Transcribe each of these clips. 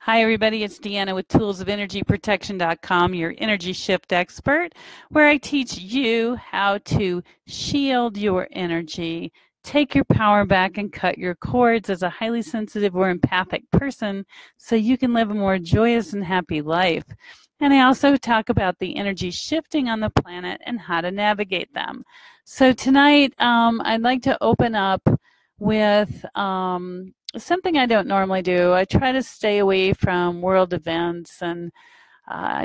Hi, everybody. It's Deanna with toolsofenergyprotection.com, your energy shift expert, where I teach you how to shield your energy, take your power back, and cut your cords as a highly sensitive or empathic person so you can live a more joyous and happy life. And I also talk about the energy shifting on the planet and how to navigate them. So tonight, I'd like to open up with something I don't normally do. I try to stay away from world events and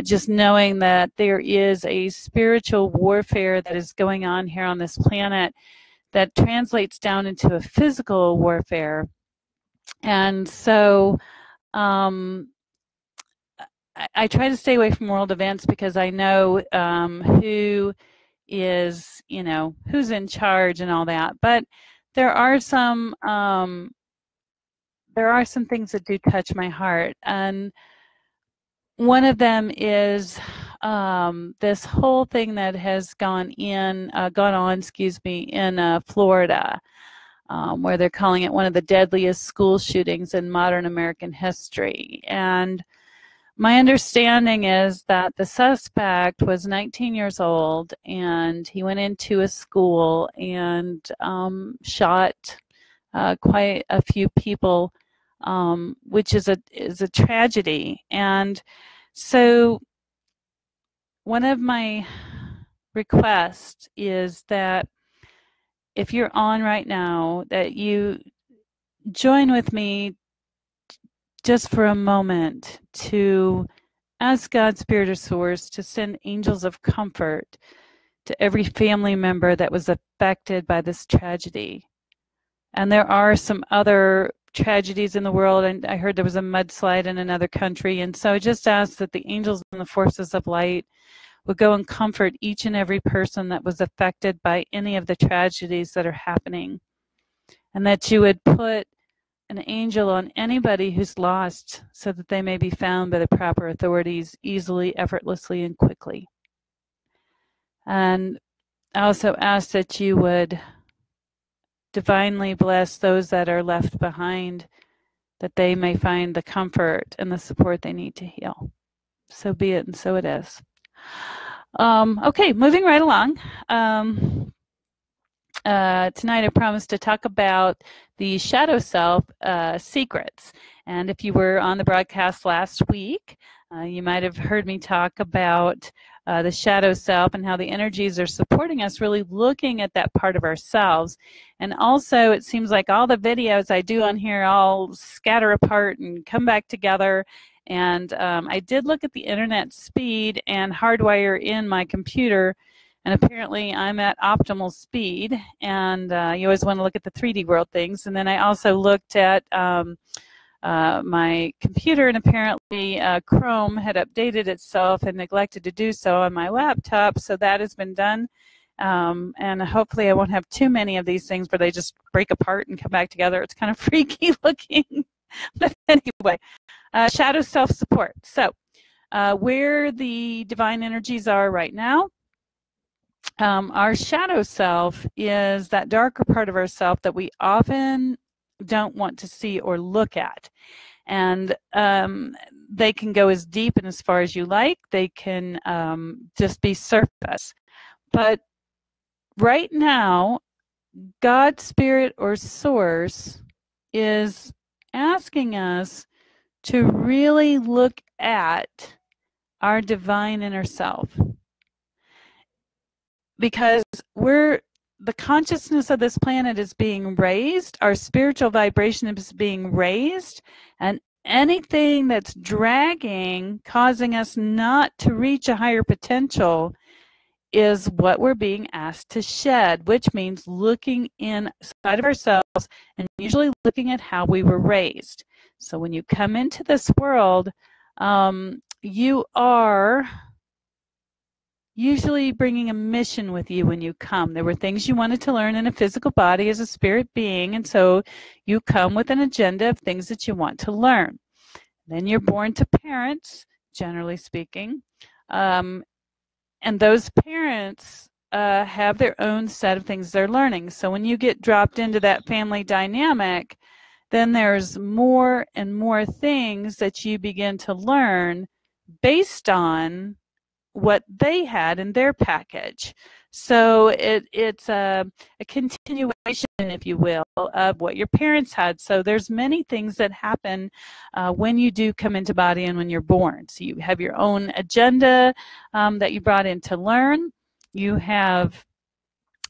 just knowing that there is a spiritual warfare that is going on here on this planet that translates down into a physical warfare. And so I try to stay away from world events because I know who is, who's in charge and all that. But there are some things that do touch my heart, and one of them is this whole thing that has gone on, in Florida, where they're calling it one of the deadliest school shootings in modern American history. And my understanding is that the suspect was 19 years old, and he went into a school and shot quite a few people, which is a tragedy. And so one of my requests is that if you're on right now, that you join with me just for a moment to ask God, Spirit, or Source to send angels of comfort to every family member that was affected by this tragedy. And there are some other tragedies in the world, and I heard there was a mudslide in another country. And so I just ask that the angels and the forces of light would go and comfort each and every person that was affected by any of the tragedies that are happening. And that you would put an angel on anybody who's lost so that they may be found by the proper authorities easily, effortlessly, and quickly. And I also ask that you would divinely bless those that are left behind, that they may find the comfort and the support they need to heal. So be it, and so it is. Okay, moving right along. Tonight I promised to talk about the shadow self secrets. And if you were on the broadcast last week, you might have heard me talk about the shadow self and how the energies are supporting us, really looking at that part of ourselves. And also, it seems like all the videos I do on here all scatter apart and come back together. And I did look at the internet speed and hardwire in my computer, and apparently I'm at optimal speed. And you always want to look at the 3D world things. And then I also looked at my computer, and apparently Chrome had updated itself and neglected to do so on my laptop, so that has been done. And hopefully I won't have too many of these things where they just break apart and come back together. It's kind of freaky looking. But anyway, shadow self-support. So where the divine energies are right now, our shadow self is that darker part of ourself that we often don't want to see or look at. And they can go as deep and as far as you like. They can just be surface. But right now, God, Spirit, or Source is asking us to really look at our divine inner self. Because the consciousness of this planet is being raised, our spiritual vibration is being raised, and anything that's dragging, causing us not to reach a higher potential, is what we're being asked to shed, which means looking inside of ourselves and usually looking at how we were raised. So when you come into this world, you are usually bringing a mission with you when you come. There were things you wanted to learn in a physical body as a spirit being, and so you come with an agenda of things that you want to learn. Then you're born to parents, generally speaking, and those parents have their own set of things they're learning. So when you get dropped into that family dynamic, then there's more and more things that you begin to learn based on what they had in their package. So it's a continuation, if you will, of what your parents had. So there's many things that happen when you do come into body and when you're born. So you have your own agenda that you brought in to learn. You have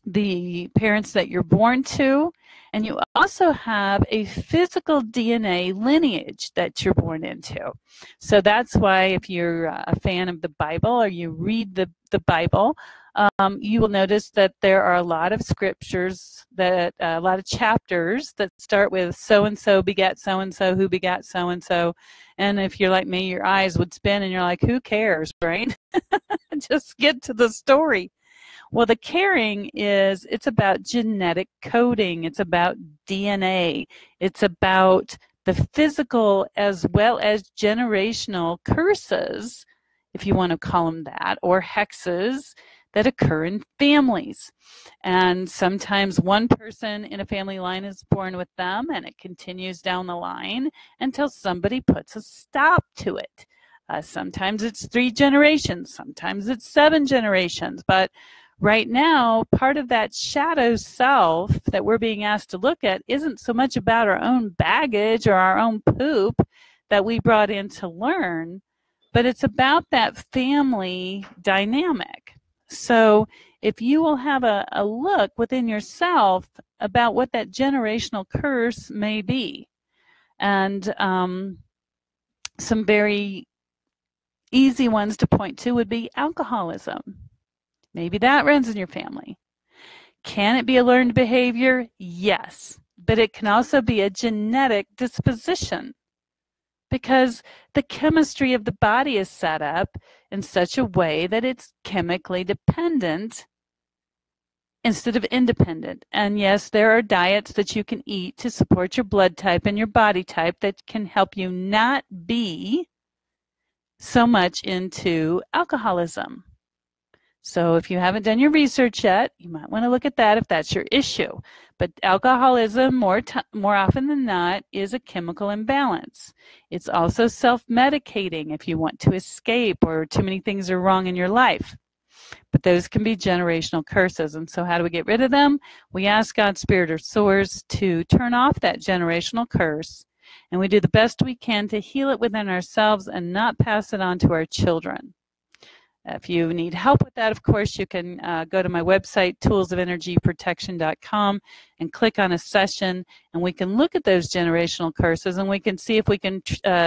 the parents that you're born to, and you also have a physical DNA lineage that you're born into. So that's why if you're a fan of the Bible or you read the Bible, you will notice that there are a lot of scriptures, that a lot of chapters that start with so-and-so begat so-and-so who begat so-and-so. And if you're like me, your eyes would spin and you're like, who cares, right? Just get to the story. Well, the caring is, it's about genetic coding. It's about DNA. It's about the physical as well as generational curses, if you want to call them that, or hexes that occur in families. And sometimes one person in a family line is born with them, and it continues down the line until somebody puts a stop to it. Sometimes it's 3 generations, sometimes it's 7 generations, but right now, part of that shadow self that we're being asked to look at isn't so much about our own baggage or our own poop that we brought in to learn, but it's about that family dynamic. So if you will have a look within yourself about what that generational curse may be, and some very easy ones to point to would be alcoholism. Maybe that runs in your family. Can it be a learned behavior? Yes, but it can also be a genetic disposition, because the chemistry of the body is set up in such a way that it's chemically dependent instead of independent. And yes, there are diets that you can eat to support your blood type and your body type that can help you not be so much into alcoholism. So if you haven't done your research yet, you might want to look at that if that's your issue. But alcoholism, more often than not, is a chemical imbalance. It's also self-medicating if you want to escape or too many things are wrong in your life. But those can be generational curses. And so how do we get rid of them? We ask God, Spirit, or Source to turn off that generational curse. And we do the best we can to heal it within ourselves and not pass it on to our children. If you need help with that, of course, you can go to my website, toolsofenergyprotection.com, and click on a session, and we can look at those generational curses, and we can see if we can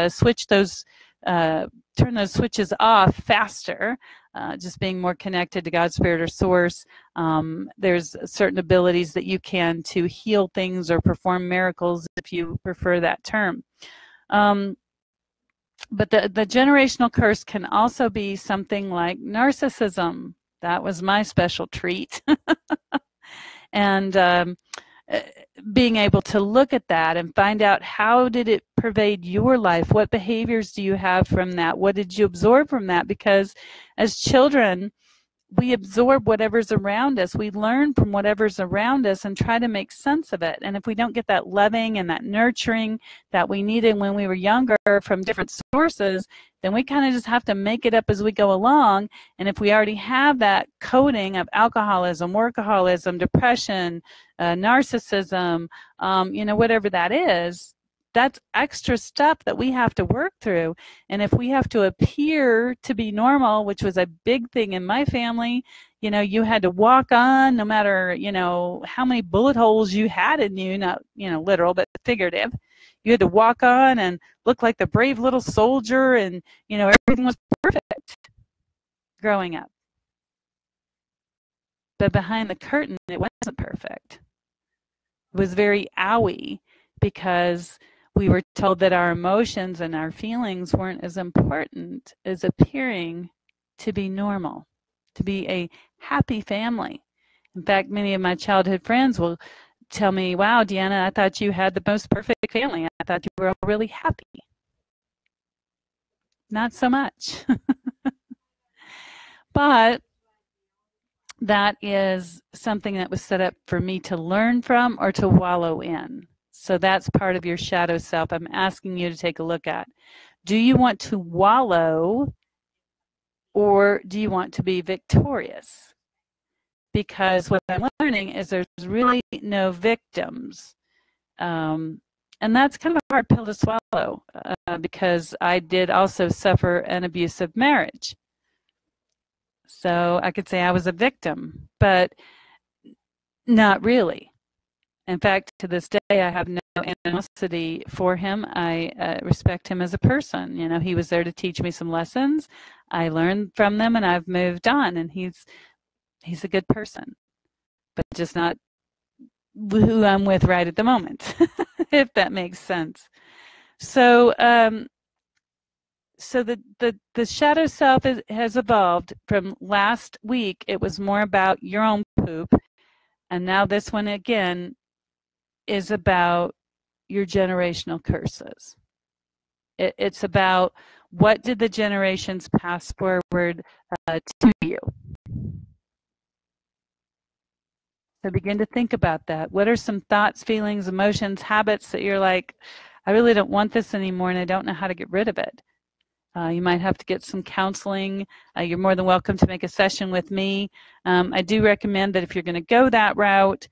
switch those, turn those switches off faster, just being more connected to God, Spirit, or Source. There's certain abilities that you can to heal things or perform miracles, if you prefer that term. But the generational curse can also be something like narcissism. That was my special treat. And being able to look at that and find out, how did it pervade your life? What behaviors do you have from that? What did you absorb from that? Because as children, we absorb whatever's around us. We learn from whatever's around us and try to make sense of it. And if we don't get that loving and that nurturing that we needed when we were younger from different sources, then we kind of just have to make it up as we go along. And if we already have that coding of alcoholism, workaholism, depression, narcissism, whatever that is, that's extra stuff that we have to work through. And if we have to appear to be normal, which was a big thing in my family, you had to walk on no matter, how many bullet holes you had in you, not, literal, but figurative. You had to walk on and look like the brave little soldier, and, everything was perfect growing up. But behind the curtain, it wasn't perfect. It was very owie, because we were told that our emotions and our feelings weren't as important as appearing to be normal, to be a happy family. In fact, many of my childhood friends will tell me, wow, Deanna, I thought you had the most perfect family. I thought you were all really happy. Not so much. But that is something that was set up for me to learn from or to wallow in. So that's part of your shadow self. I'm asking you to take a look at. Do you want to wallow, or do you want to be victorious? Because what I'm learning is there's really no victims. And that's kind of a hard pill to swallow, because I did also suffer an abusive marriage. So I could say I was a victim, but not really. In fact, to this day, I have no animosity for him. I respect him as a person. You know, he was there to teach me some lessons. I learned from them, and I've moved on. And he's a good person, but just not who I'm with right at the moment, if that makes sense. So, so the shadow self has evolved from last week. It was more about your own poop, and now this one again is about your generational curses. It's about what did the generations pass forward to you. So begin to think about that. What are some thoughts, feelings, emotions, habits that you're like, I really don't want this anymore and I don't know how to get rid of it? You might have to get some counseling. You're more than welcome to make a session with me. I do recommend that if you're going to go that route,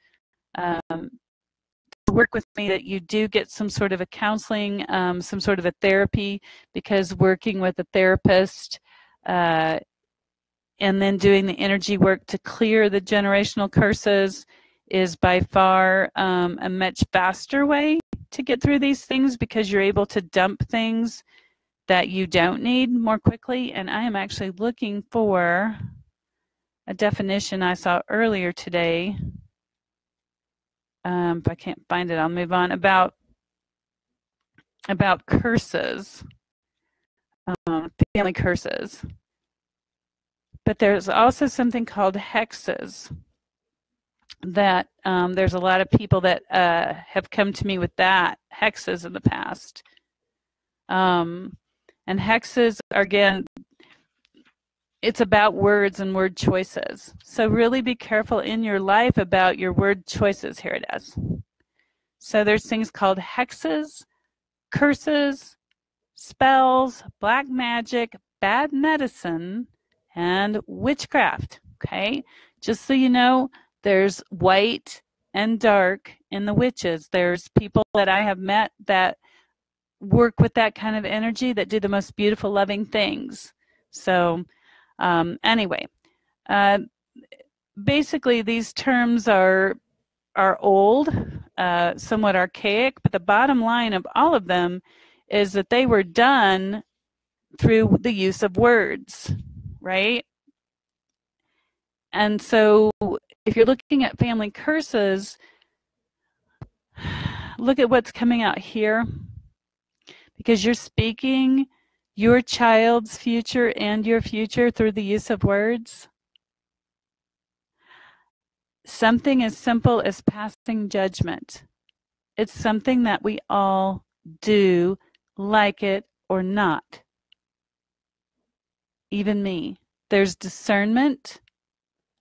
work with me, that you do get some sort of a counseling, some sort of a therapy, because working with a therapist and then doing the energy work to clear the generational curses is by far a much faster way to get through these things, because you're able to dump things that you don't need more quickly. And I am actually looking for a definition I saw earlier today. If I can't find it, I'll move on. About curses, family curses. But there's also something called hexes that there's a lot of people that have come to me with that, hexes in the past. And hexes are, again, it's about words and word choices. So really be careful in your life about your word choices. Here it is. So there's things called hexes, curses, spells, black magic, bad medicine, and witchcraft. Okay, just so you know, there's white and dark in the witches. There's people that I have met that work with that kind of energy that do the most beautiful, loving things. So anyway, basically these terms are old, somewhat archaic, but the bottom line of all of them is that they were done through the use of words, right? And so if you're looking at family curses, look at what's coming out here, because you're speaking your child's future and your future through the use of words. Something as simple as passing judgment. It's something that we all do, like it or not. Even me. There's discernment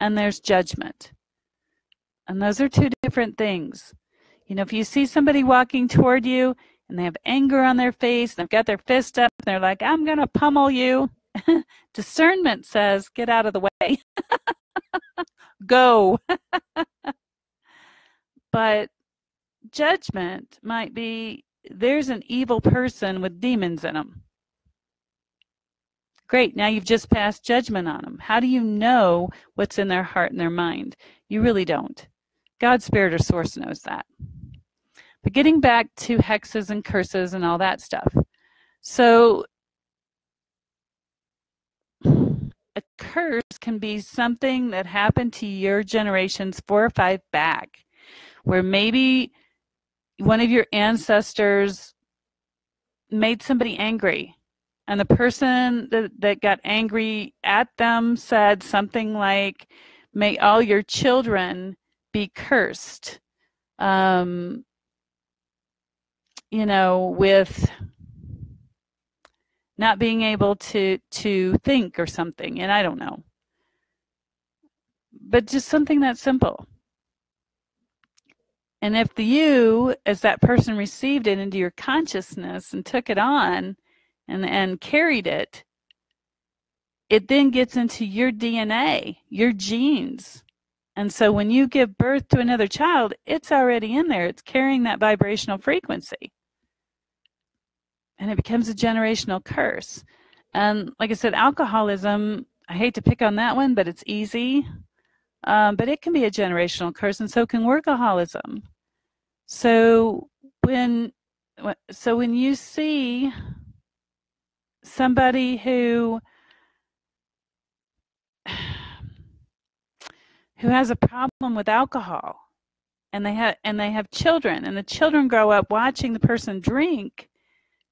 and there's judgment. And those are two different things. You know, if you see somebody walking toward you and they have anger on their face and they've got their fist up and they're like, I'm going to pummel you. Discernment says, get out of the way. Go. But judgment might be, there's an evil person with demons in them. Great, now you've just passed judgment on them. How do you know what's in their heart and their mind? You really don't. God's spirit or source knows that. But getting back to hexes and curses and all that stuff. So a curse can be something that happened to your generations 4 or 5 back, where maybe one of your ancestors made somebody angry, and the person that got angry at them said something like, may all your children be cursed, you know, with not being able to think or something, and I don't know. But just something that simple. And if you, as that person, received it into your consciousness and took it on and carried it, it then gets into your DNA, your genes. And so when you give birth to another child, it's already in there. It's carrying that vibrational frequency. And it becomes a generational curse. And like I said, alcoholism, I hate to pick on that one, but it's easy. But it can be a generational curse, and so can workaholism. So when you see somebody who has a problem with alcohol, and they have children, and the children grow up watching the person drink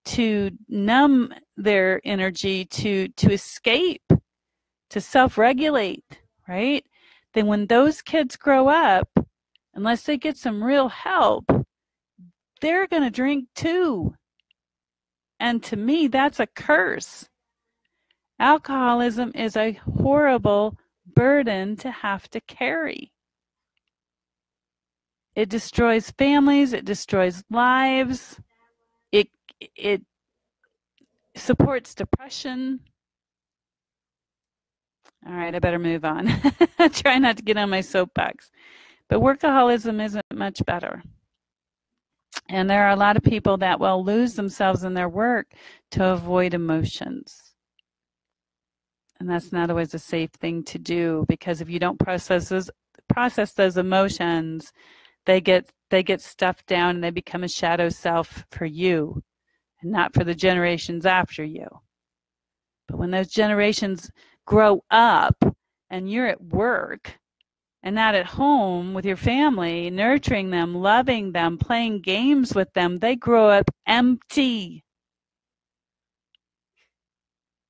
to numb their energy, to escape, to self-regulate, right? Then when those kids grow up, unless they get some real help, they're going to drink too. And to me, that's a curse. Alcoholism is a horrible burden to have to carry. It destroys families, it destroys lives, it supports depression. All right, I better move on. Try not to get on my soapbox. But workaholism isn't much better. And there are a lot of people that will lose themselves in their work to avoid emotions. And that's not always a safe thing to do, because if you don't process those emotions, they get stuffed down and they become a shadow self for you and not for the generations after you. But when those generations grow up and you're at work and not at home with your family, nurturing them, loving them, playing games with them, they grow up empty.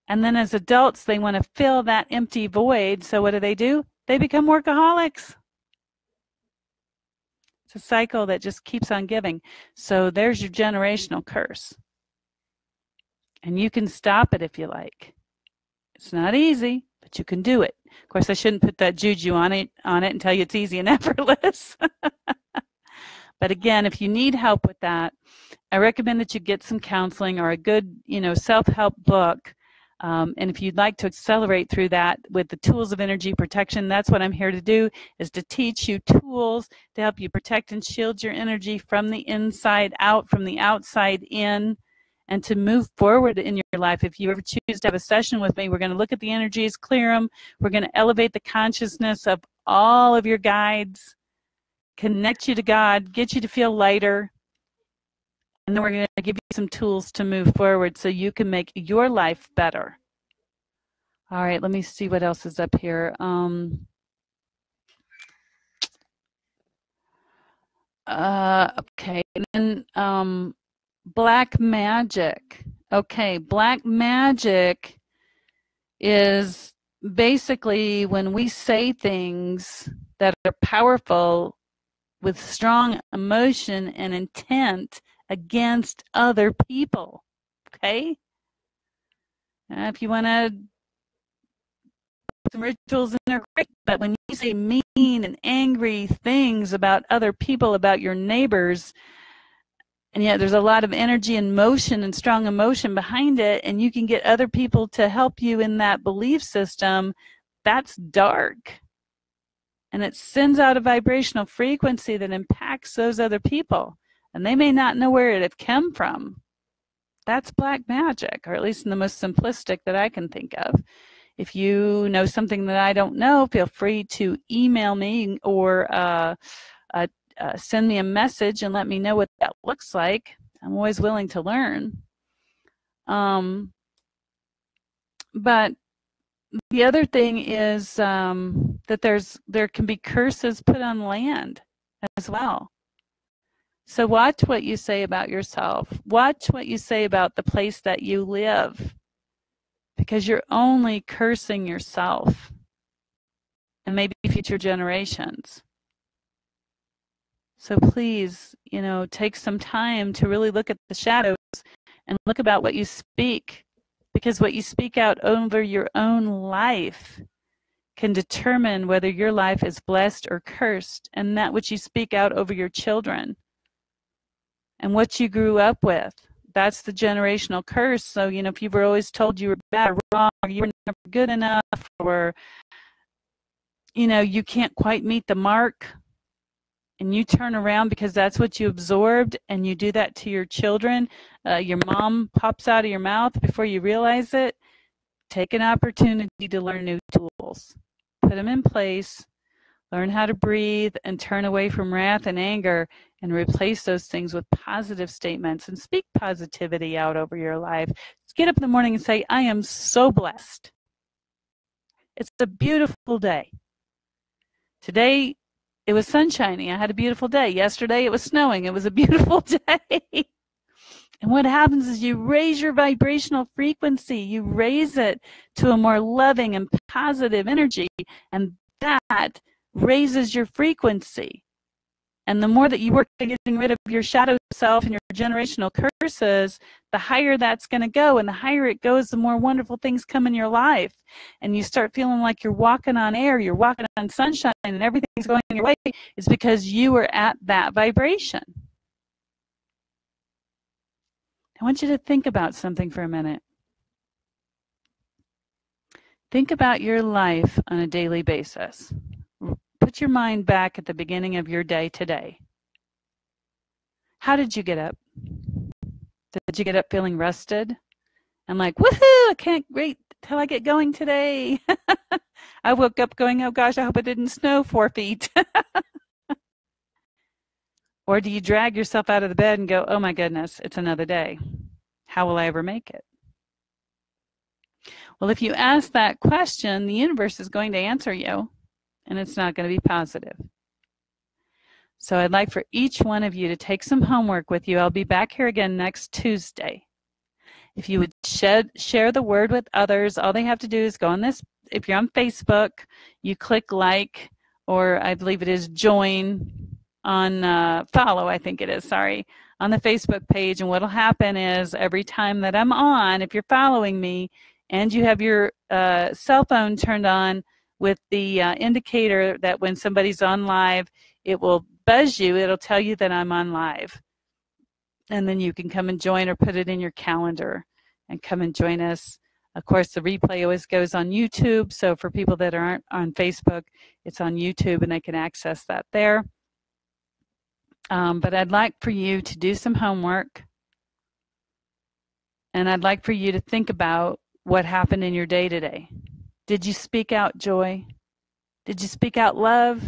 And then as adults, they want to fill that empty void. So what do? They become workaholics. It's a cycle that just keeps on giving. So there's your generational curse. And you can stop it if you like. It's not easy, but you can do it. Of course, I shouldn't put that juju on it and tell you it's easy and effortless. But again, if you need help with that, I recommend that you get some counseling or a good, self-help book. And if you'd like to accelerate through that with the tools of energy protection, that's what I'm here to do, is to teach you tools to help you protect and shield your energy from the inside out, from the outside in, and to move forward in your life. If you ever choose to have a session with me, we're going to look at the energies, clear them. We're going to elevate the consciousness of all of your guides, connect you to God, get you to feel lighter. And then we're going to give you some tools to move forward so you can make your life better. All right, let me see what else is up here. Okay, and then black magic. Okay, black magic is basically when we say things that are powerful with strong emotion and intent against other people. Okay? If you want to some rituals in there, great, but when you say mean and angry things about other people, about your neighbors, and yet there's a lot of energy and motion and strong emotion behind it, and you can get other people to help you in that belief system, that's dark. And it sends out a vibrational frequency that impacts those other people. And they may not know where it had come from. That's black magic, or at least in the most simplistic that I can think of. If you know something that I don't know, feel free to email me or send me a message and let me know what that looks like. I'm always willing to learn. But the other thing is that there can be curses put on land as well. So watch what you say about yourself. Watch what you say about the place that you live, because you're only cursing yourself and maybe future generations. So please, take some time to really look at the shadows and look about what you speak, because what you speak out over your own life can determine whether your life is blessed or cursed, and that which you speak out over your children and what you grew up with. That's the generational curse. So, you know, if you were always told you were bad or wrong, or you were never good enough, or, you know, you can't quite meet the mark, and you turn around because that's what you absorbed, and you do that to your children, your mom pops out of your mouth before you realize it, take an opportunity to learn new tools. Put them in place, learn how to breathe, and turn away from wrath and anger, and replace those things with positive statements and speak positivity out over your life. Just get up in the morning and say, I am so blessed. It's a beautiful day. Today, it was sunshiny. I had a beautiful day. Yesterday, it was snowing. It was a beautiful day. And what happens is you raise your vibrational frequency. You raise it to a more loving and positive energy, and that raises your frequency. And the more that you work at getting rid of your shadow self and your generational curses, the higher that's going to go. And the higher it goes, the more wonderful things come in your life. And you start feeling like you're walking on air, you're walking on sunshine, and everything's going your way. It's because you were at that vibration. I want you to think about something for a minute. Think about your life on a daily basis. Put your mind back at the beginning of your day today. How did you get up? Did you get up feeling rested? And like, woohoo, I can't wait till I get going today. I woke up going, oh gosh, I hope it didn't snow 4 feet. Or do you drag yourself out of the bed and go, oh my goodness, it's another day. How will I ever make it? Well, if you ask that question, the universe is going to answer you, and it's not going to be positive. So I'd like for each one of you to take some homework with you. I'll be back here again next Tuesday. If you would share the word with others, all they have to do is go on this. If you're on Facebook, you click like, or I believe it is join on follow, I think it is, sorry, on the Facebook page. And what will happen is every time that I'm on, if you're following me and you have your cell phone turned on with the indicator that when somebody's on live, it will buzz you. It'll tell you that I'm on live. And then you can come and join or put it in your calendar and come and join us. Of course, the replay always goes on YouTube. So for people that aren't on Facebook, it's on YouTube and they can access that there. But I'd like for you to do some homework. And I'd like for you to think about what happened in your day today. Did you speak out joy? Did you speak out love?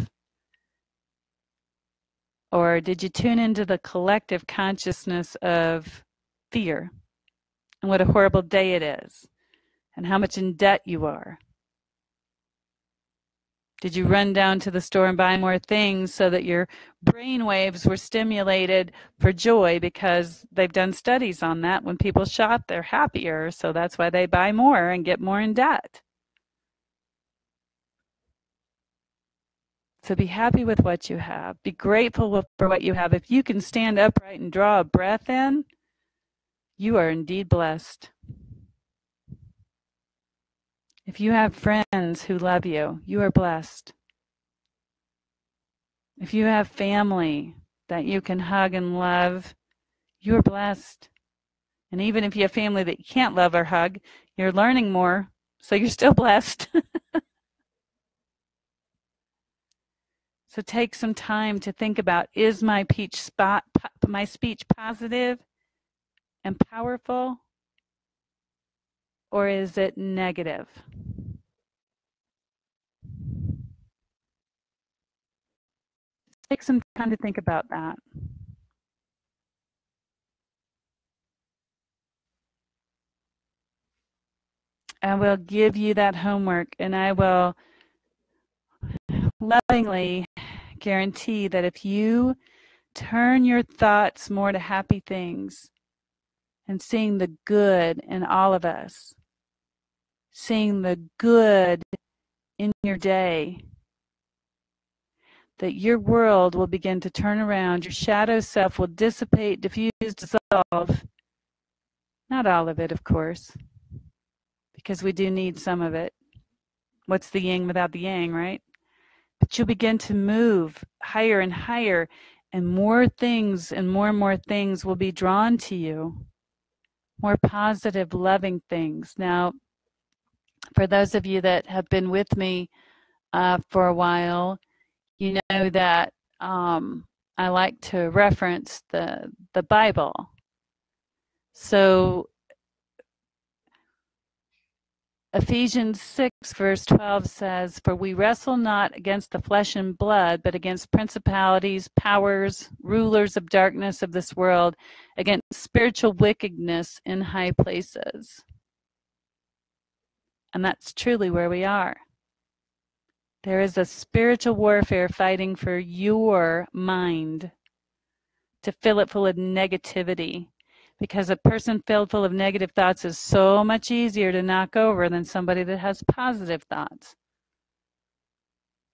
Or did you tune into the collective consciousness of fear and what a horrible day it is and how much in debt you are? Did you run down to the store and buy more things so that your brain waves were stimulated for joy, because they've done studies on that? When people shop, they're happier, so that's why they buy more and get more in debt. So be happy with what you have. Be grateful for what you have. If you can stand upright and draw a breath in, you are indeed blessed. If you have friends who love you, you are blessed. If you have family that you can hug and love, you are blessed. And even if you have family that you can't love or hug, you're learning more, so you're still blessed. So take some time to think about, is my speech positive and powerful, or is it negative? Take some time to think about that. I will give you that homework, and I will lovingly guarantee that if you turn your thoughts more to happy things and seeing the good in all of us, seeing the good in your day, that your world will begin to turn around. Your shadow self will dissipate, diffuse, dissolve. Not all of it, of course, because we do need some of it. What's the yin without the yang, right? But you'll begin to move higher and higher, and more things and more things will be drawn to you. More positive, loving things. Now, for those of you that have been with me for a while, you know that I like to reference the Bible. So Ephesians 6 verse 12 says, "For we wrestle not against the flesh and blood, but against principalities, powers, rulers of darkness of this world, against spiritual wickedness in high places." And that's truly where we are. There is a spiritual warfare fighting for your mind, to fill it full of negativity. Because a person filled full of negative thoughts is so much easier to knock over than somebody that has positive thoughts.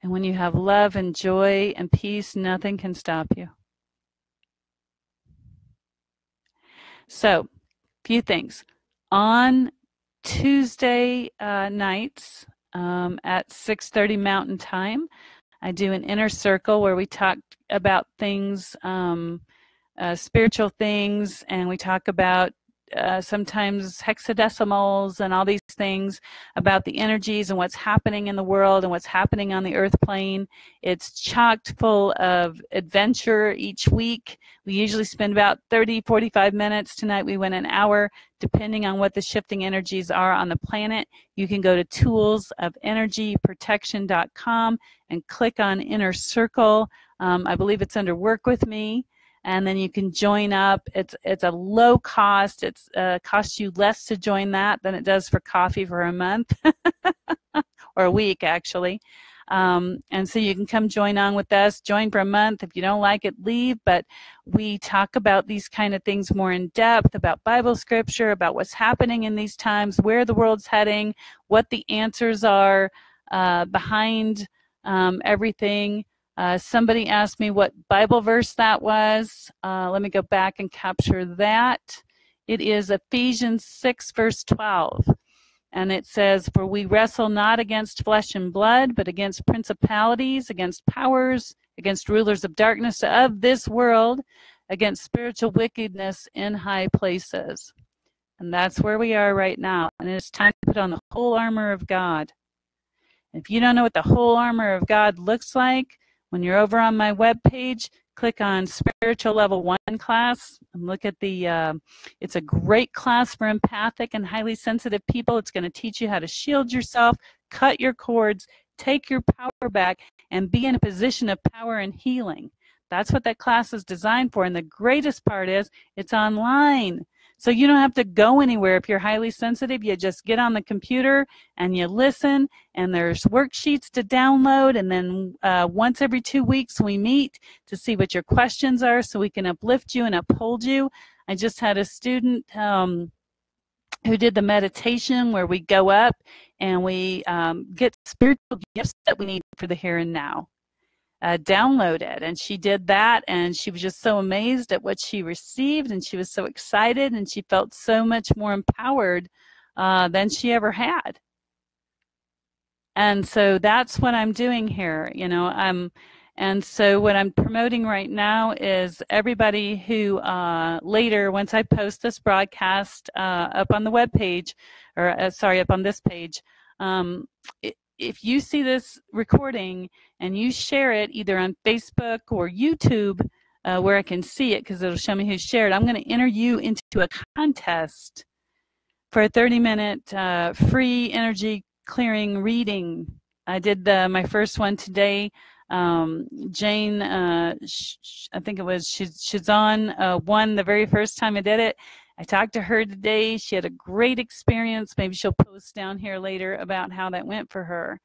And when you have love and joy and peace, nothing can stop you. So, few things. On Tuesday nights at 6:30 Mountain Time, I do an inner circle where we talk about things, spiritual things, and we talk about sometimes hexadecimals and all these things about the energies and what's happening in the world and what's happening on the earth plane. It's chocked full of adventure each week. We usually spend about 30, 45 minutes. Tonight we went an hour, depending on what the shifting energies are on the planet. You can go to toolsofenergyprotection.com and click on Inner Circle. I believe it's under Work With Me. And then you can join up. It's a low cost. It costs you less to join that than it does for coffee for a month or a week, actually. And so you can come join on with us. Join for a month. If you don't like it, leave. But we talk about these kind of things more in depth, about Bible scripture, about what's happening in these times, where the world's heading, what the answers are behind everything. Somebody asked me what Bible verse that was. Let me go back and capture that. It is Ephesians 6 verse 12. And it says, "For we wrestle not against flesh and blood, but against principalities, against powers, against rulers of darkness of this world, against spiritual wickedness in high places." And that's where we are right now. And it's time to put on the whole armor of God. If you don't know what the whole armor of God looks like, when you're over on my webpage, click on Spiritual Level 1 class and look at the, it's a great class for empathic and highly sensitive people. It's going to teach you how to shield yourself, cut your cords, take your power back, and be in a position of power and healing. That's what that class is designed for. And the greatest part is it's online. So you don't have to go anywhere. If you're highly sensitive, you just get on the computer and you listen, and there's worksheets to download. And then once every 2 weeks, we meet to see what your questions are so we can uplift you and uphold you. I just had a student who did the meditation where we go up and we get spiritual gifts that we need for the here and now. Download it, and she did that, and she was just so amazed at what she received, and she was so excited, and she felt so much more empowered than she ever had. And so that's what I'm doing here, you know. And so what I'm promoting right now is everybody who later, once I post this broadcast up on the web page, or sorry, up on this page, if you see this recording and you share it either on Facebook or YouTube, where I can see it because it'll show me who shared, I'm going to enter you into a contest for a 30-minute free energy clearing reading. I did my first one today. Jane, I think it was Shazan, won the very first time I did it. I talked to her today. She had a great experience. Maybe she'll post down here later about how that went for her.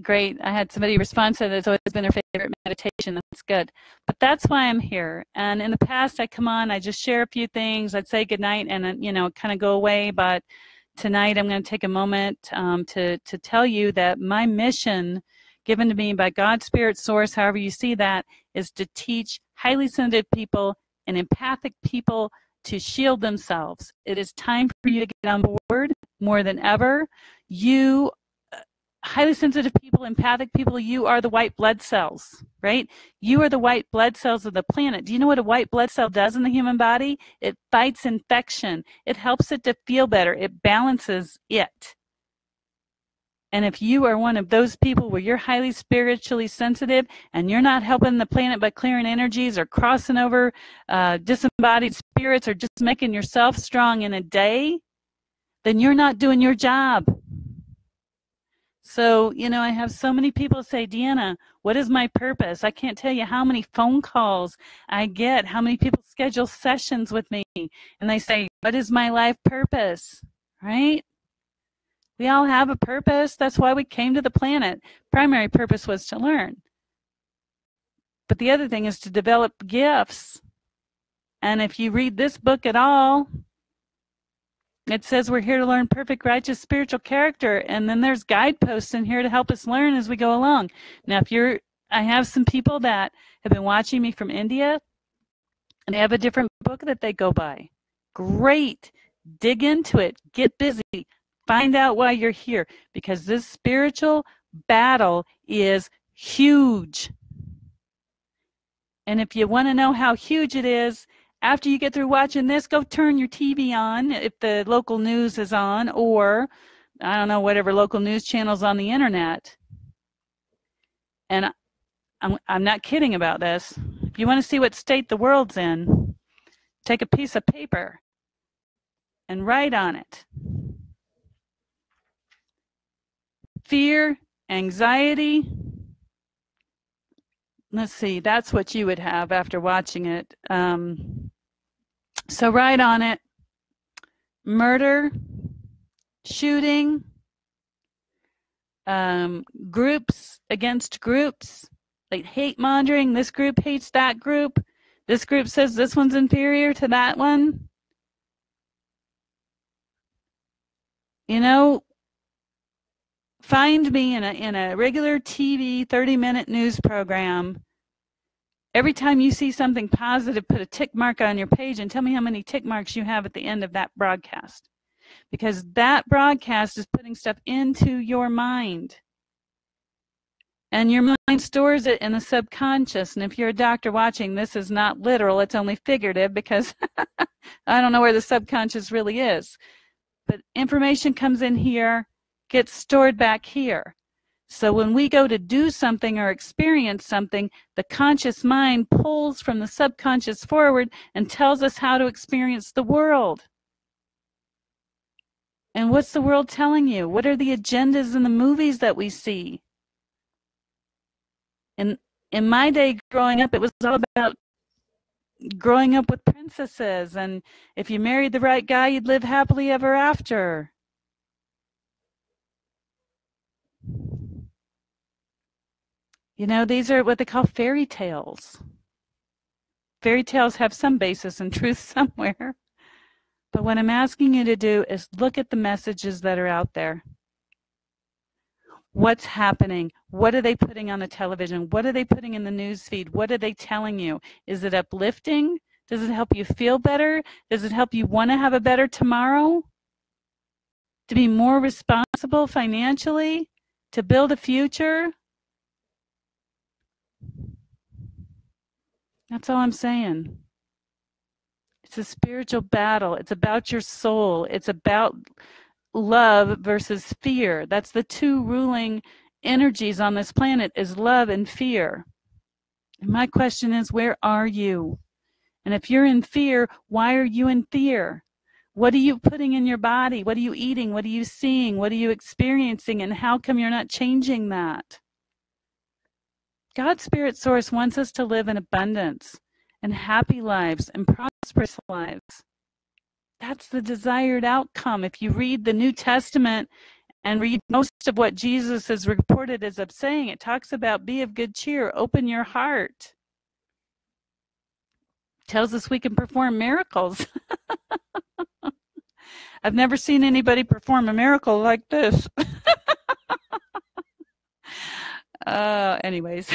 Great. I had somebody respond to that it's always been their favorite meditation. That's good. But that's why I'm here. And in the past, I come on, I just share a few things. I'd say goodnight and, you know, kind of go away. But tonight, I'm going to take a moment to tell you that my mission, given to me by God, Spirit, Source, however you see that, is to teach highly sensitive people and empathic people to shield themselves. It is time for you to get on board more than ever. You highly sensitive people, empathic people, you are the white blood cells, right? You are the white blood cells of the planet. Do you know what a white blood cell does in the human body? It fights infection. It helps it to feel better. It balances it. And if you are one of those people where you're highly spiritually sensitive and you're not helping the planet by clearing energies or crossing over disembodied spirits or just making yourself strong in a day, then you're not doing your job. So, you know, I have so many people say, Deanna, what is my purpose? I can't tell you how many phone calls I get, how many people schedule sessions with me, and they say, what is my life purpose, right? We all have a purpose. That's why we came to the planet. Primary purpose was to learn. But the other thing is to develop gifts. And if you read this book at all, it says we're here to learn perfect, righteous, spiritual character. And then there's guideposts in here to help us learn as we go along. Now, I have some people that have been watching me from India, and they have a different book that they go by. Great. Dig into it. Get busy. Find out why you're here, because this spiritual battle is huge. And if you want to know how huge it is, after you get through watching this, go turn your TV on if the local news is on, or, I don't know, whatever local news channel's on the internet. And I'm not kidding about this. If you want to see what state the world's in, take a piece of paper and write on it. Fear, anxiety. Let's see, that's what you would have after watching it. So write on it: murder, shooting, groups against groups, like hate mongering. This group hates that group. This group says this one's inferior to that one. You know, find me in a regular TV 30-minute news program. Every time you see something positive, put a tick mark on your page and tell me how many tick marks you have at the end of that broadcast. Because that broadcast is putting stuff into your mind. And your mind stores it in the subconscious. And if you're a doctor watching, this is not literal, it's only figurative, because I don't know where the subconscious really is. But information comes in here, gets stored back here. So when we go to do something or experience something, the conscious mind pulls from the subconscious forward and tells us how to experience the world. And what's the world telling you? What are the agendas in the movies that we see? In my day growing up, it was all about growing up with princesses, and if you married the right guy, you'd live happily ever after. You know, these are what they call fairy tales. Fairy tales have some basis in truth somewhere. But what I'm asking you to do is look at the messages that are out there. What's happening? What are they putting on the television? What are they putting in the news feed? What are they telling you? Is it uplifting? Does it help you feel better? Does it help you want to have a better tomorrow? To be more responsible financially? To build a future? That's all I'm saying. It's a spiritual battle. It's about your soul. It's about love versus fear. That's the two ruling energies on this planet, is love and fear. And my question is, where are you? And if you're in fear, why are you in fear? What are you putting in your body? What are you eating? What are you seeing? What are you experiencing? And how come you're not changing that? God's Spirit Source wants us to live in abundance and happy lives and prosperous lives. That's the desired outcome. If you read the New Testament and read most of what Jesus is reported as of saying, it talks about be of good cheer, open your heart. Tells us we can perform miracles. I've never seen anybody perform a miracle like this. Anyways.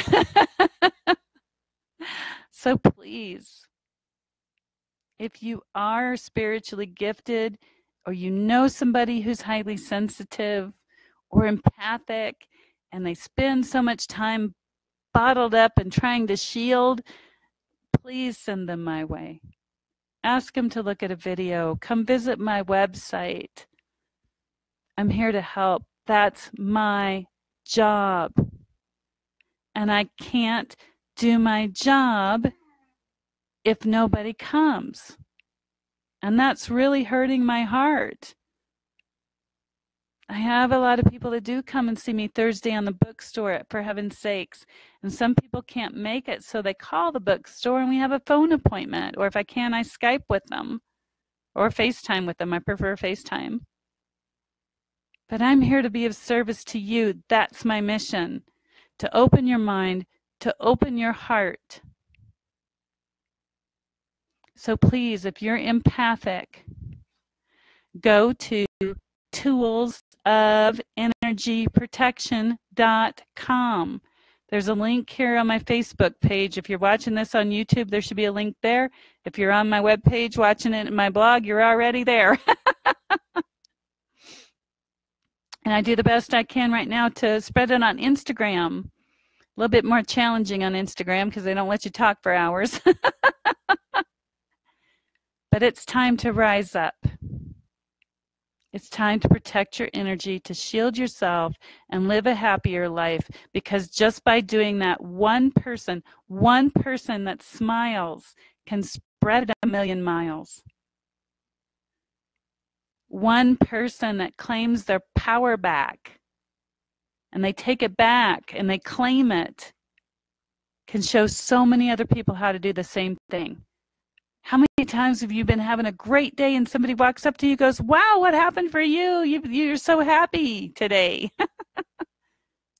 So please, if you are spiritually gifted, or you know somebody who's highly sensitive or empathic, and they spend so much time bottled up and trying to shield, please send them my way. Ask them to look at a video. Come visit my website. I'm here to help. That's my job. And I can't do my job if nobody comes. And that's really hurting my heart. I have a lot of people that do come and see me Thursday on the bookstore, for heaven's sakes. And some people can't make it, so they call the bookstore and we have a phone appointment. Or if I can, I Skype with them or FaceTime with them. I prefer FaceTime. But I'm here to be of service to you. That's my mission, to open your mind, to open your heart. So please, if you're empathic, go to toolsofenergyprotection.com. There's a link here on my Facebook page. If you're watching this on YouTube, there should be a link there. If you're on my webpage watching it in my blog, you're already there. And I do the best I can right now to spread it on Instagram. A little bit more challenging on Instagram because they don't let you talk for hours. But it's time to rise up. It's time to protect your energy, to shield yourself, and live a happier life. Because just by doing that, one person that smiles can spread it 1,000,000 miles. One person that claims their power back, and they take it back and they claim it, can show so many other people how to do the same thing. How many times have you been having a great day and somebody walks up to you and goes, wow, what happened for you? You're so happy today.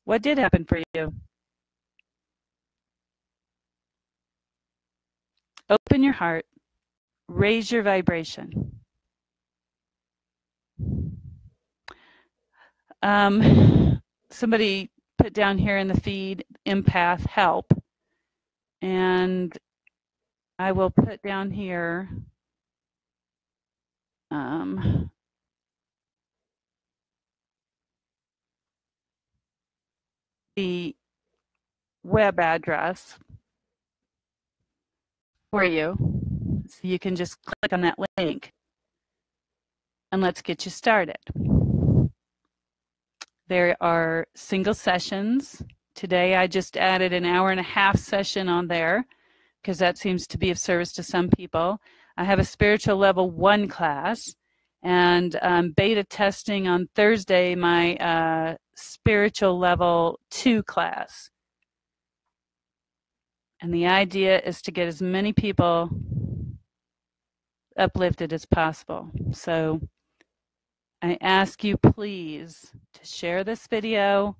What did happen for you? Open your heart. Raise your vibration. Somebody put down here in the feed, empath help. And I will put down here the web address for you. So you can just click on that link and let's get you started. There are single sessions. Today I just added an 1.5-hour session on there because that seems to be of service to some people. I have a spiritual level 1 class, and beta testing on Thursday my spiritual level 2 class. And the idea is to get as many people uplifted as possible. So I ask you please to share this video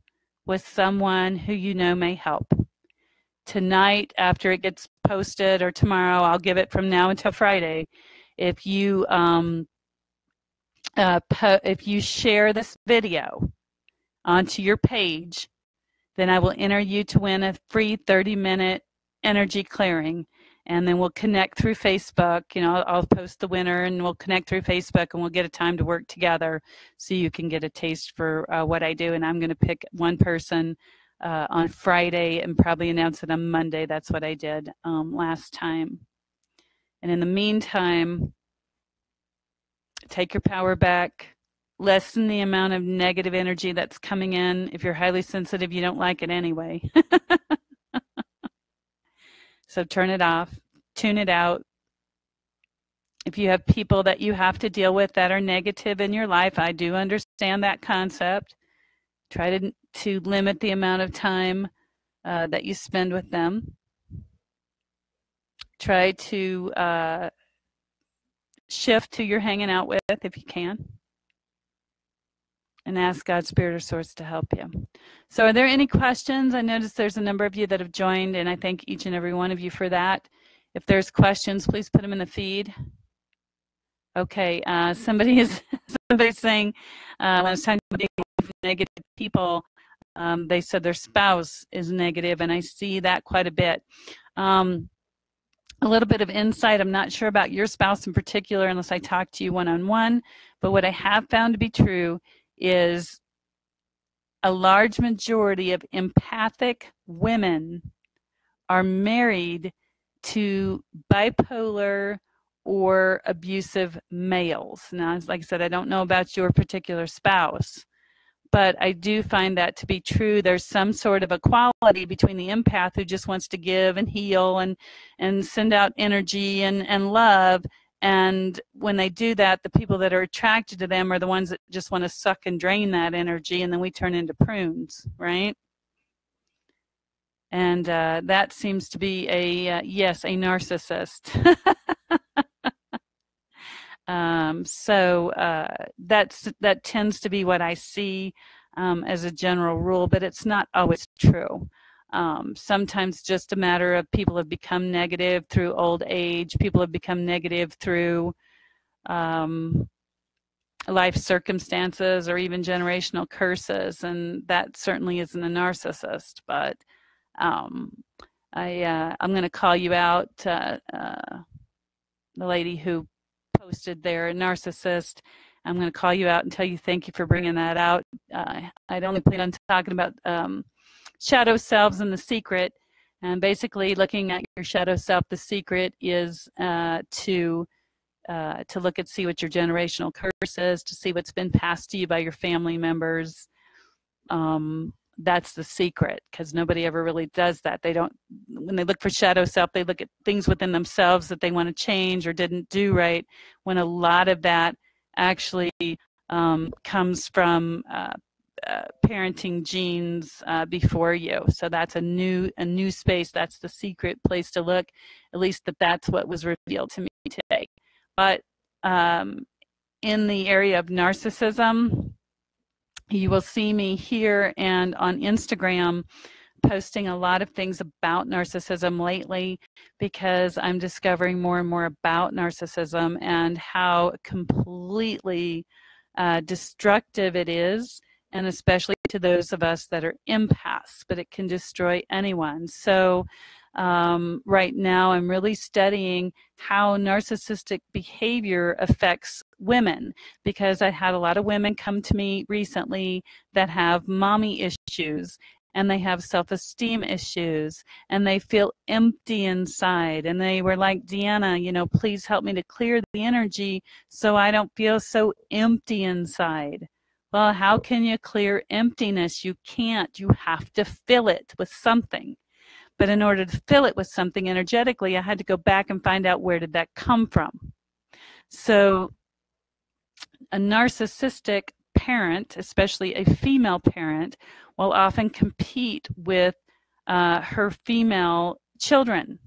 with someone who you know may help. Tonight, after it gets posted, or tomorrow, I'll give it from now until Friday. If you share this video onto your page, then I will enter you to win a free 30-minute energy clearing. And then we'll connect through Facebook. You know, I'll post the winner and we'll connect through Facebook and we'll get a time to work together so you can get a taste for what I do. And I'm going to pick one person on Friday and probably announce it on Monday. That's what I did last time. And in the meantime, take your power back. Lessen the amount of negative energy that's coming in. If you're highly sensitive, you don't like it anyway. So turn it off, tune it out. If you have people that you have to deal with that are negative in your life, I do understand that concept. Try to limit the amount of time that you spend with them. Try to shift who you're hanging out with if you can. And ask God, Spirit, or Source to help you. So are there any questions? I noticed there's a number of you that have joined, and I thank each and every one of you for that. If there's questions, please put them in the feed. Okay, somebody's saying, when I was talking about negative people, they said their spouse is negative, and I see that quite a bit. a little bit of insight. I'm not sure about your spouse in particular unless I talk to you one-on-one, but what I have found to be true is a large majority of empathic women are married to bipolar or abusive males. Now, like I said, I don't know about your particular spouse, but I do find that to be true. There's some sort of equality between the empath who just wants to give and heal and send out energy and love. And when they do that, the people that are attracted to them are the ones that just want to suck and drain that energy, and then we turn into prunes, right? And that seems to be yes, a narcissist. That tends to be what I see as a general rule, but it's not always true. Sometimes just a matter of people have become negative through old age, people have become negative through life circumstances or even generational curses, and that certainly isn't a narcissist. But I'm going to call you out, the lady who posted there, a narcissist. I'm going to call you out and tell you thank you for bringing that out. I'd only plan on talking about shadow selves and the secret, and basically looking at your shadow self. The secret is to look at, see what your generational curse is, to see what's been passed to you by your family members. That's the secret, because nobody ever really does that. They don't, when they look for shadow self, they look at things within themselves that they want to change or didn't do right, when a lot of that actually comes from parenting genes before you. So that's a new space. That's the secret place to look. At least that's what was revealed to me today. But in the area of narcissism, you will see me here and on Instagram posting a lot of things about narcissism lately, because I'm discovering more and more about narcissism and how completely destructive it is, and especially to those of us that are empaths, but it can destroy anyone. So right now I'm really studying how narcissistic behavior affects women, because I had a lot of women come to me recently that have mommy issues, and they have self-esteem issues, and they feel empty inside, and they were like, Deanna, please help me to clear the energy so I don't feel so empty inside. Well, how can you clear emptiness? You can't. You have to fill it with something. But in order to fill it with something energetically, I had to go back and find out, where did that come from? So a narcissistic parent, especially a female parent, will often compete with her female children.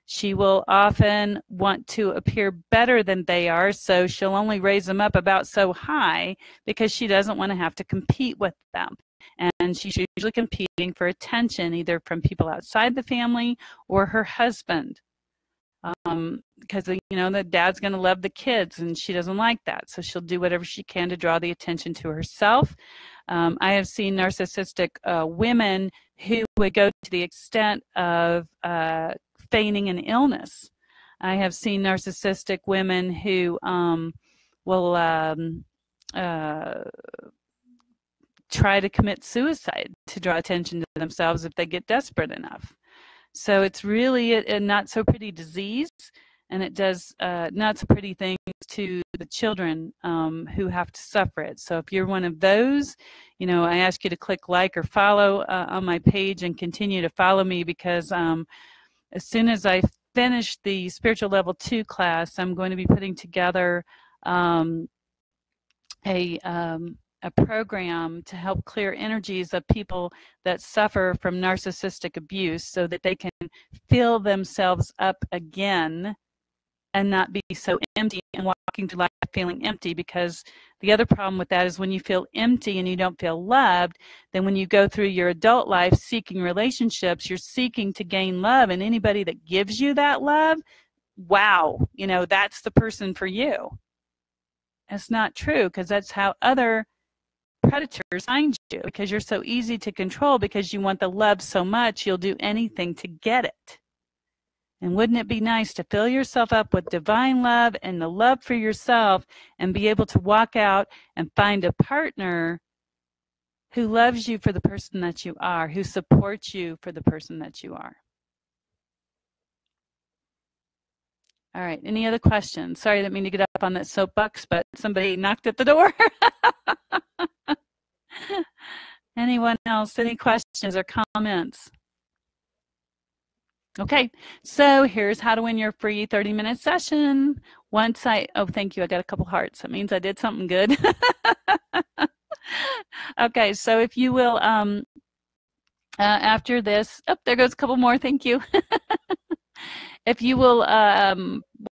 She will often want to appear better than they are, so she'll only raise them up about so high because she doesn't want to have to compete with them. And she's usually competing for attention, either from people outside the family or her husband. Because the dad's going to love the kids, and she doesn't like that, so she'll do whatever she can to draw the attention to herself. I have seen narcissistic women who would go to the extent of feigning an illness. I have seen narcissistic women who will try to commit suicide to draw attention to themselves if they get desperate enough. So it's really a not so pretty disease, and it does not so pretty things to the children who have to suffer it. So if you're one of those, I ask you to click like or follow on my page, and continue to follow me, because as soon as I finish the Spiritual Level 2 class, I'm going to be putting together a program to help clear energies of people that suffer from narcissistic abuse, so that they can fill themselves up again and not be so empty and walking through life feeling empty. Because the other problem with that is, when you feel empty and you don't feel loved, then when you go through your adult life seeking relationships, you're seeking to gain love, and anybody that gives you that love, wow, that's the person for you. It's not true, because that's how other predators find you, because you're so easy to control, because you want the love so much you'll do anything to get it. And wouldn't it be nice to fill yourself up with divine love and the love for yourself and be able to walk out and find a partner who loves you for the person that you are, who supports you for the person that you are? All right, any other questions? Sorry, I didn't mean to get up on that soapbox, but somebody knocked at the door. Anyone else? Any questions or comments? Okay, so here's how to win your free 30-minute session. Oh, thank you, I got a couple hearts. That means I did something good. Okay, so if you will, after this, oh, there goes a couple more, thank you. If you will,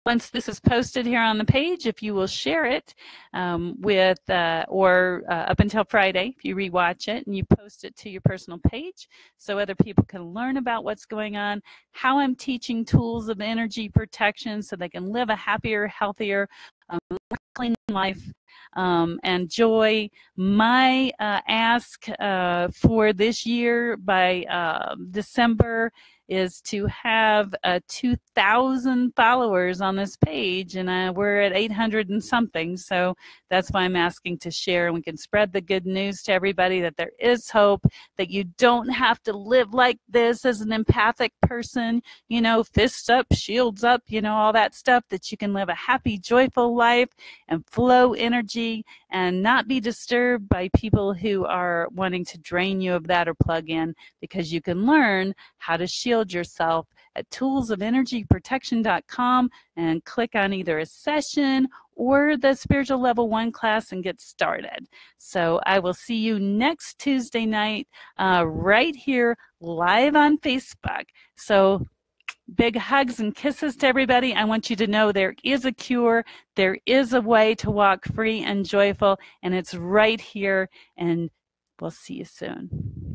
once this is posted here on the page, if you will share it with, or up until Friday, if you rewatch it and you post it to your personal page so other people can learn about what's going on, how I'm teaching tools of energy protection so they can live a happier, healthier, more clean life and joy. My ask for this year by December is to have 2,000 followers on this page, and we're at 800 and something, so that's why I'm asking to share, and we can spread the good news to everybody that there is hope, that you don't have to live like this as an empathic person, you know, fists up, shields up, you know, all that stuff, that you can live a happy, joyful life and flow energy and not be disturbed by people who are wanting to drain you of that or plug in, because you can learn how to shield yourself at toolsofenergyprotection.com and click on either a session or the spiritual level 1 class and get started. So I will see you next Tuesday night right here live on Facebook. So big hugs and kisses to everybody. I want you to know there is a cure. There is a way to walk free and joyful, and it's right here, and we'll see you soon.